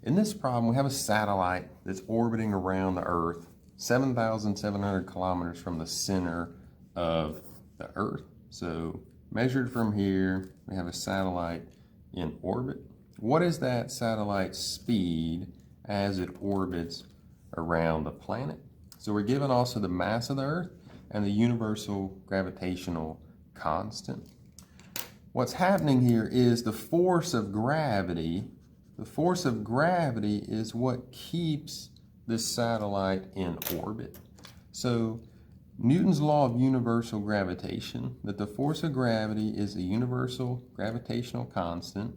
In this problem, we have a satellite that's orbiting around the Earth 7,700 kilometers from the center of the Earth. So measured from here, we have a satellite in orbit. What is that satellite's speed as it orbits around the planet? So we're given also the mass of the Earth and the universal gravitational constant. What's happening here is the force of gravity. The force of gravity is what keeps this satellite in orbit. So Newton's law of universal gravitation, that the force of gravity is the universal gravitational constant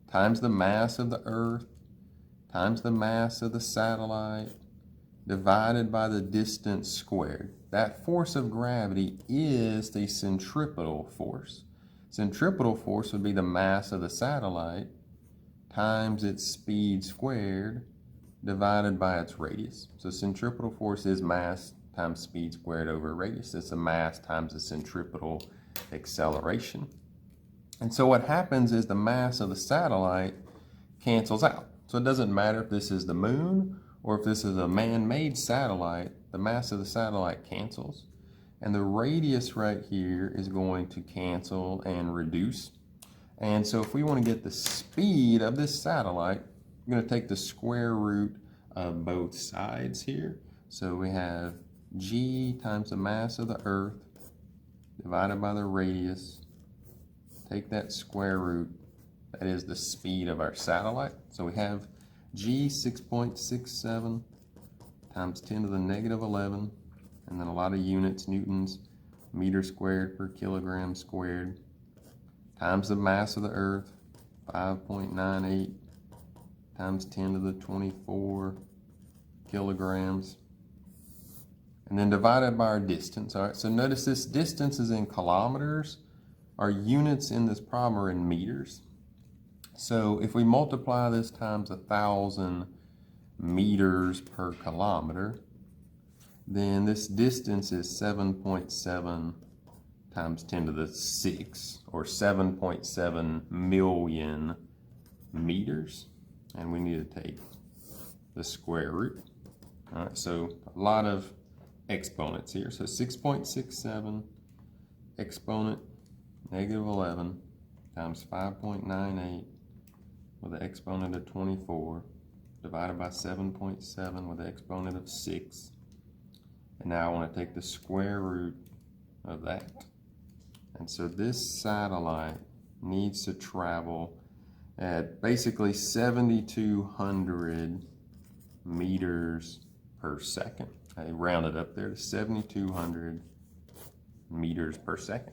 times the mass of the Earth times the mass of the satellite divided by the distance squared. That force of gravity is the centripetal force. Centripetal force would be the mass of the satellite times its speed squared divided by its radius. So centripetal force is mass times speed squared over radius. It's the mass times the centripetal acceleration. And so what happens is the mass of the satellite cancels out. So it doesn't matter if this is the moon or if this is a man-made satellite, the mass of the satellite cancels. And the radius right here is going to cancel and reduce. And so if we want to get the speed of this satellite, we're going to take the square root of both sides here. So we have g times the mass of the Earth divided by the radius. Take that square root. That is the speed of our satellite. So we have g 6.67 times 10 to the negative 11. And then a lot of units, newtons, meter squared per kilogram squared, times the mass of the Earth, 5.98 times 10 to the 24 kilograms, and then divided by our distance. All right, so notice this distance is in kilometers. Our units in this problem are in meters. So if we multiply this times 1,000 meters per kilometer, then this distance is 7.7 times 10 to the 6, or 7.7 million meters. And we need to take the square root. All right, so a lot of exponents here. So 6.67 exponent negative 11 times 5.98 with the exponent of 24 divided by 7.7 with the exponent of 6. And now I want to take the square root of that. And so this satellite needs to travel at basically 7,200 meters per second. I rounded up there to 7,200 meters per second.